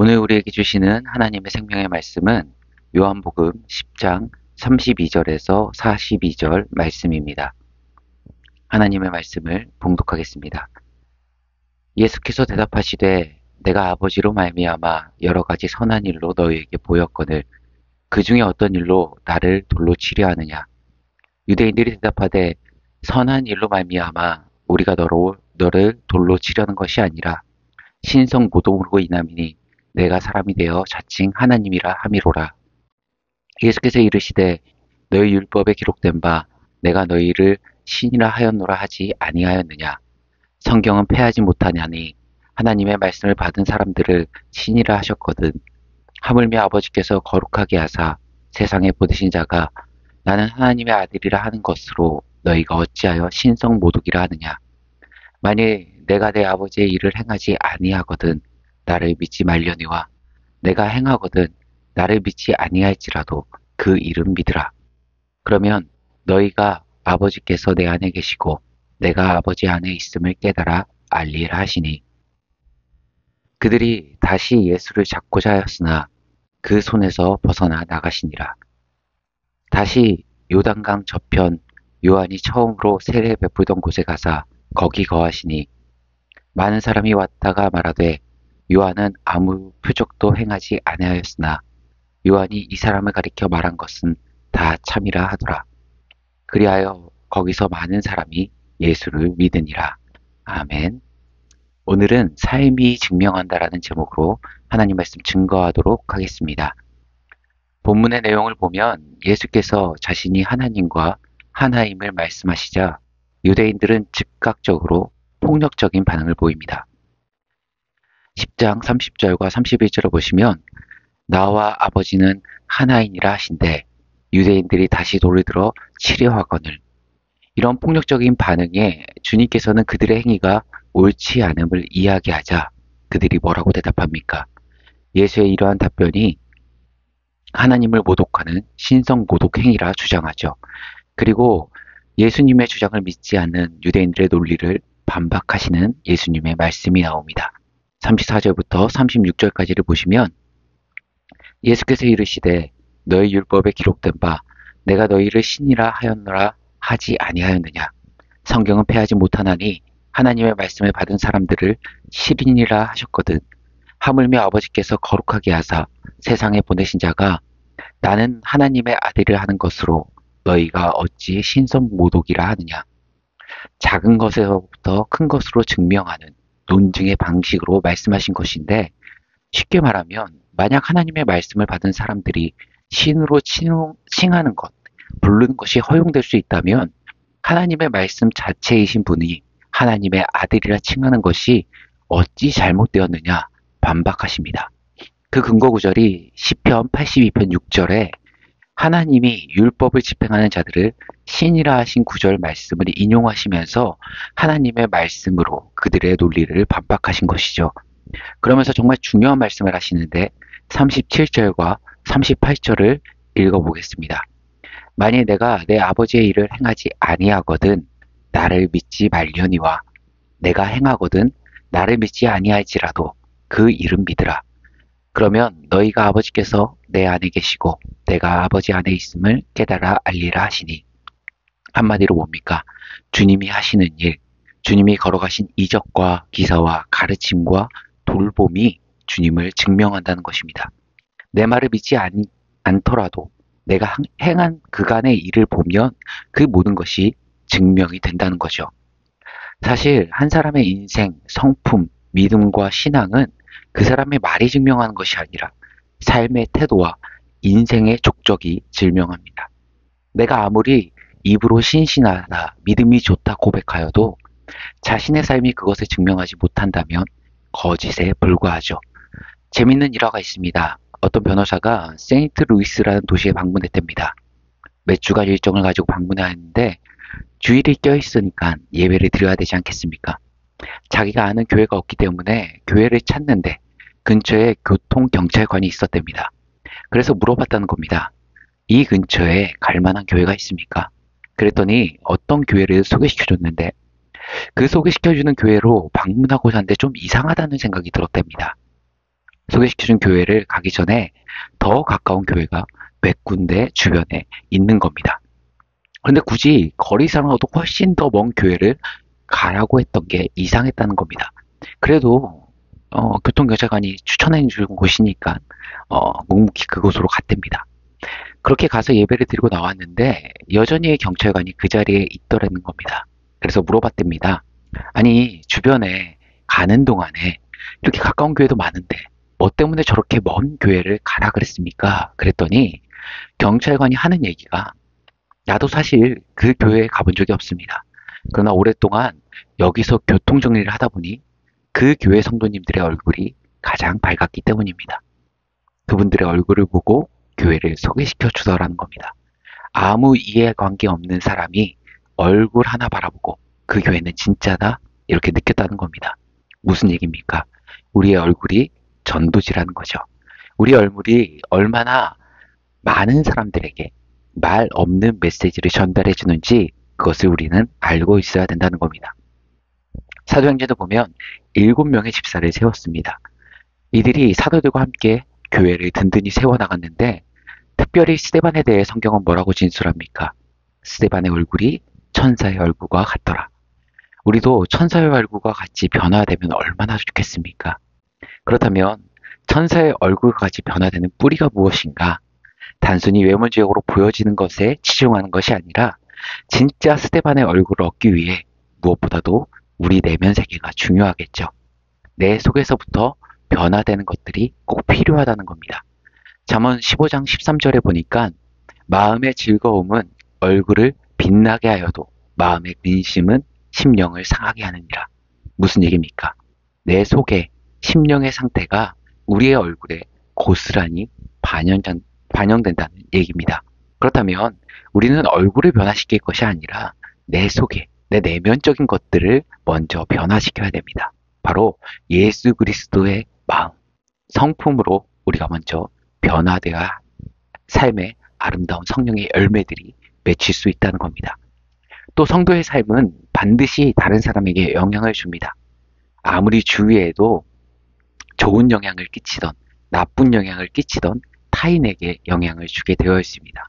오늘 우리에게 주시는 하나님의 생명의 말씀은 요한복음 10장 32절에서 42절 말씀입니다. 하나님의 말씀을 봉독하겠습니다. 예수께서 대답하시되 내가 아버지로 말미암아 여러 가지 선한 일로 너희에게 보였거늘 그 중에 어떤 일로 나를 돌로 치려 하느냐. 유대인들이 대답하되 선한 일로 말미암아 우리가 너를 돌로 치려는 것이 아니라 신성 모독으로 인함이니 내가 사람이 되어 자칭 하나님이라 함이로라. 예수께서 이르시되 너희 율법에 기록된 바 내가 너희를 신이라 하였노라 하지 아니하였느냐. 성경은 패하지 못하냐니 하나님의 말씀을 받은 사람들을 신이라 하셨거든. 하물며 아버지께서 거룩하게 하사 세상에 보내신 자가 나는 하나님의 아들이라 하는 것으로 너희가 어찌하여 신성 모독이라 하느냐. 만일 내가 내 아버지의 일을 행하지 아니하거든 나를 믿지 말려니와 내가 행하거든 나를 믿지 아니할지라도 그 일은 믿으라. 그러면 너희가 아버지께서 내 안에 계시고 내가 아버지 안에 있음을 깨달아 알리라 하시니. 그들이 다시 예수를 잡고자 하였으나 그 손에서 벗어나 나가시니라. 다시 요단강 저편 요한이 처음으로 세례 베풀던 곳에 가사 거기 거하시니 많은 사람이 왔다가 말하되 요한은 아무 표적도 행하지 아니하였으나 요한이 이 사람을 가리켜 말한 것은 다 참이라 하더라. 그리하여 거기서 많은 사람이 예수를 믿으니라. 아멘. 오늘은 삶이 증명한다라는 제목으로 하나님 말씀 증거하도록 하겠습니다. 본문의 내용을 보면 예수께서 자신이 하나님과 하나임을 말씀하시자 유대인들은 즉각적으로 폭력적인 반응을 보입니다. 10장 30절과 31절을 보시면 나와 아버지는 하나이니라 하신대 유대인들이 다시 돌을 들어 치려 하거늘. 이런 폭력적인 반응에 주님께서는 그들의 행위가 옳지 않음을 이야기하자 그들이 뭐라고 대답합니까? 예수의 이러한 답변이 하나님을 모독하는 신성 모독 행위라 주장하죠. 그리고 예수님의 주장을 믿지 않는 유대인들의 논리를 반박하시는 예수님의 말씀이 나옵니다. 34절부터 36절까지를 보시면 예수께서 이르시되 너희 율법에 기록된 바 내가 너희를 신이라 하였노라 하지 아니하였느냐. 성경은 패하지 못하나니 하나님의 말씀을 받은 사람들을 신이라 하셨거든. 하물며 아버지께서 거룩하게 하사 세상에 보내신 자가 나는 하나님의 아들이라 하는 것으로 너희가 어찌 신성 모독이라 하느냐. 작은 것에서부터 큰 것으로 증명하는 논증의 방식으로 말씀하신 것인데, 쉽게 말하면 만약 하나님의 말씀을 받은 사람들이 신으로 칭하는 것, 부르는 것이 허용될 수 있다면 하나님의 말씀 자체이신 분이 하나님의 아들이라 칭하는 것이 어찌 잘못되었느냐 반박하십니다. 그 근거 구절이 시편 82편 6절에 하나님이 율법을 집행하는 자들을 신이라 하신 구절 말씀을 인용하시면서 하나님의 말씀으로 그들의 논리를 반박하신 것이죠. 그러면서 정말 중요한 말씀을 하시는데 37절과 38절을 읽어보겠습니다. 만일 내가 내 아버지의 일을 행하지 아니하거든 나를 믿지 말려니와 내가 행하거든 나를 믿지 아니할지라도 그 일은 믿으라. 그러면 너희가 아버지께서 내 안에 계시고 내가 아버지 안에 있음을 깨달아 알리라 하시니. 한마디로 뭡니까? 주님이 하시는 일, 주님이 걸어가신 이적과 기사와 가르침과 돌봄이 주님을 증명한다는 것입니다. 내 말을 믿지 않더라도 내가 행한 그간의 일을 보면 그 모든 것이 증명이 된다는 거죠. 사실 한 사람의 인생, 성품, 믿음과 신앙은 그 사람의 말이 증명하는 것이 아니라 삶의 태도와 인생의 족적이 증명합니다. 내가 아무리 입으로 신신하다, 믿음이 좋다 고백하여도 자신의 삶이 그것을 증명하지 못한다면 거짓에 불과하죠. 재밌는 일화가 있습니다. 어떤 변호사가 세인트루이스라는 도시에 방문했답니다. 몇 주간 일정을 가지고 방문해야 했는데 주일이 껴있으니까 예배를 드려야 되지 않겠습니까? 자기가 아는 교회가 없기 때문에 교회를 찾는데 근처에 교통경찰관이 있었답니다. 그래서 물어봤다는 겁니다. 이 근처에 갈 만한 교회가 있습니까? 그랬더니 어떤 교회를 소개시켜줬는데 그 소개시켜주는 교회로 방문하고자 하는데 좀 이상하다는 생각이 들었답니다. 소개시켜준 교회를 가기 전에 더 가까운 교회가 몇 군데 주변에 있는 겁니다. 그런데 굳이 거리상으로도 훨씬 더 먼 교회를 가라고 했던 게 이상했다는 겁니다. 그래도 교통경찰관이 추천해 준 곳이니까 묵묵히 그곳으로 갔답니다. 그렇게 가서 예배를 드리고 나왔는데 여전히 경찰관이 그 자리에 있더라는 겁니다. 그래서 물어봤답니다. 아니, 주변에 가는 동안에 이렇게 가까운 교회도 많은데 뭐 때문에 저렇게 먼 교회를 가라 그랬습니까? 그랬더니 경찰관이 하는 얘기가 나도 사실 그 교회에 가본 적이 없습니다. 그러나 오랫동안 여기서 교통 정리를 하다 보니 그 교회 성도님들의 얼굴이 가장 밝았기 때문입니다. 그분들의 얼굴을 보고 교회를 소개시켜 주더라는 겁니다. 아무 이해관계 없는 사람이 얼굴 하나 바라보고 그 교회는 진짜다 이렇게 느꼈다는 겁니다. 무슨 얘기입니까? 우리의 얼굴이 전도지라는 거죠. 우리 얼굴이 얼마나 많은 사람들에게 말 없는 메시지를 전달해 주는지 그것을 우리는 알고 있어야 된다는 겁니다. 사도행전을 보면 7명의 집사를 세웠습니다. 이들이 사도들과 함께 교회를 든든히 세워나갔는데 특별히 스데반에 대해 성경은 뭐라고 진술합니까? 스데반의 얼굴이 천사의 얼굴과 같더라. 우리도 천사의 얼굴과 같이 변화되면 얼마나 좋겠습니까? 그렇다면 천사의 얼굴과 같이 변화되는 뿌리가 무엇인가? 단순히 외모지역으로 보여지는 것에 치중하는 것이 아니라 진짜 스데반의 얼굴을 얻기 위해 무엇보다도 우리 내면 세계가 중요하겠죠. 내 속에서부터 변화되는 것들이 꼭 필요하다는 겁니다. 잠언 15장 13절에 보니까 마음의 즐거움은 얼굴을 빛나게 하여도 마음의 근심은 심령을 상하게 하느니라. 무슨 얘기입니까? 내 속에 심령의 상태가 우리의 얼굴에 고스란히 반영된다는 얘기입니다. 그렇다면 우리는 얼굴을 변화시킬 것이 아니라 내 속에, 내 내면적인 것들을 먼저 변화시켜야 됩니다. 바로 예수 그리스도의 마음, 성품으로 우리가 먼저 변화되어야 삶의 아름다운 성령의 열매들이 맺힐 수 있다는 겁니다. 또 성도의 삶은 반드시 다른 사람에게 영향을 줍니다. 아무리 주위에도 좋은 영향을 끼치던 나쁜 영향을 끼치던 타인에게 영향을 주게 되어 있습니다.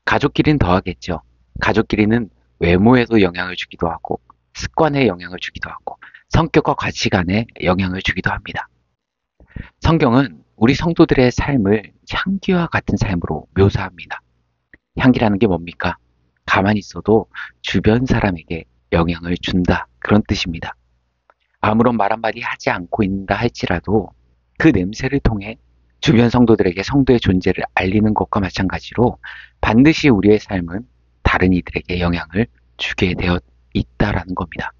가족끼리는 더하겠죠. 가족끼리는 외모에도 영향을 주기도 하고 습관에 영향을 주기도 하고 성격과 가치관에 영향을 주기도 합니다. 성경은 우리 성도들의 삶을 향기와 같은 삶으로 묘사합니다. 향기라는 게 뭡니까? 가만히 있어도 주변 사람에게 영향을 준다. 그런 뜻입니다. 아무런 말 한마디 하지 않고 있다 할지라도 그 냄새를 통해 주변 성도들에게 성도의 존재를 알리는 것과 마찬가지로 반드시 우리의 삶은 다른 이들에게 영향을 주게 되어 있다라는 겁니다.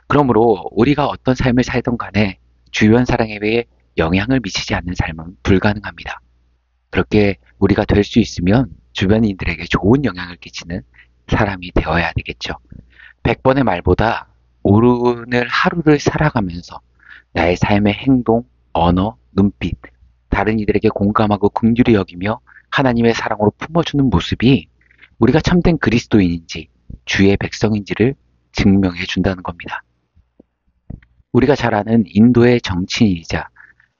그러므로 우리가 어떤 삶을 살던 간에 주변 사람에게 영향을 미치지 않는 삶은 불가능합니다. 그렇게 우리가 될 수 있으면 주변인들에게 좋은 영향을 끼치는 사람이 되어야 되겠죠. 100번의 말보다 오늘 하루를 살아가면서 나의 삶의 행동, 언어, 눈빛, 다른 이들에게 공감하고 긍휼히 여기며 하나님의 사랑으로 품어주는 모습이 우리가 참된 그리스도인인지 주의 백성인지를 증명해 준다는 겁니다. 우리가 잘 아는 인도의 정치인이자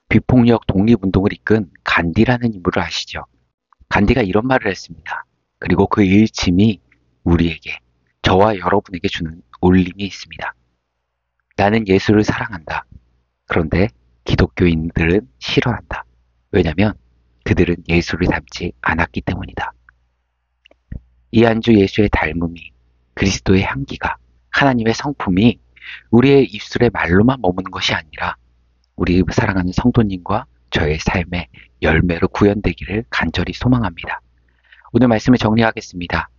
비폭력 독립운동을 이끈 간디라는 인물을 아시죠? 간디가 이런 말을 했습니다. 그리고 그 일침이 우리에게, 저와 여러분에게 주는 울림이 있습니다. 나는 예수를 사랑한다. 그런데 기독교인들은 싫어한다. 왜냐하면 그들은 예수를 닮지 않았기 때문이다. 이안주 예수의 닮음이, 그리스도의 향기가, 하나님의 성품이 우리의 입술에 말로만 머무는 것이 아니라 우리 사랑하는 성도님과 저의 삶의 열매로 구현되기를 간절히 소망합니다. 오늘 말씀을 정리하겠습니다.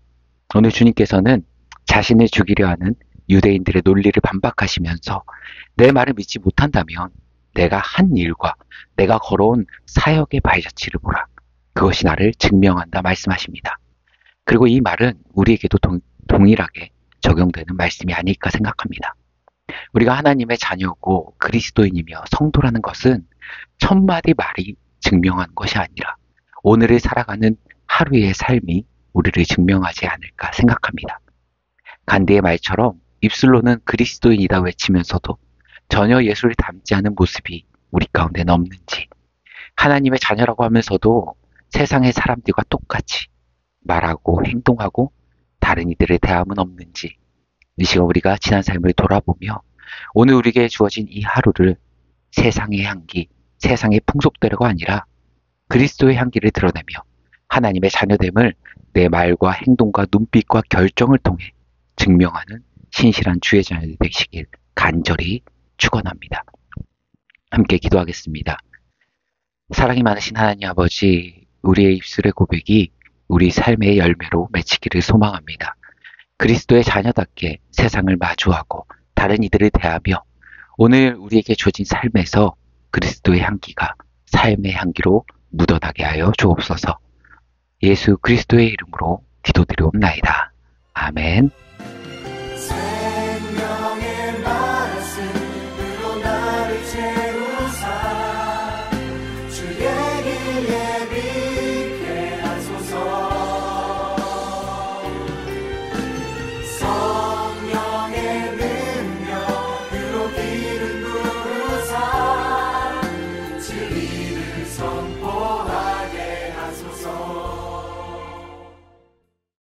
오늘 주님께서는 자신을 죽이려 하는 유대인들의 논리를 반박하시면서 내 말을 믿지 못한다면 내가 한 일과 내가 걸어온 사역의 발자취를 보라. 그것이 나를 증명한다 말씀하십니다. 그리고 이 말은 우리에게도 동일하게 적용되는 말씀이 아닐까 생각합니다. 우리가 하나님의 자녀고 그리스도인이며 성도라는 것은 천마디 말이 증명하는 것이 아니라 오늘을 살아가는 하루의 삶이 우리를 증명하지 않을까 생각합니다. 간디의 말처럼 입술로는 그리스도인이다 외치면서도 전혀 예수를 닮지 않은 모습이 우리 가운데 없는지 하나님의 자녀라고 하면서도 세상의 사람들과 똑같이 말하고 행동하고 다른 이들에 대함은 없는지 이 시간 우리가 지난 삶을 돌아보며 오늘 우리에게 주어진 이 하루를 세상의 향기, 세상의 풍속대로가 아니라 그리스도의 향기를 드러내며 하나님의 자녀됨을 내 말과 행동과 눈빛과 결정을 통해 증명하는 신실한 주의 자녀들 되시길 간절히 축원합니다. 함께 기도하겠습니다. 사랑이 많으신 하나님 아버지, 우리의 입술의 고백이 우리 삶의 열매로 맺히기를 소망합니다. 그리스도의 자녀답게 세상을 마주하고 다른 이들을 대하며 오늘 우리에게 주어진 삶에서 그리스도의 향기가 삶의 향기로 묻어나게 하여 주옵소서. 예수 그리스도의 이름으로 기도드리옵나이다. 아멘.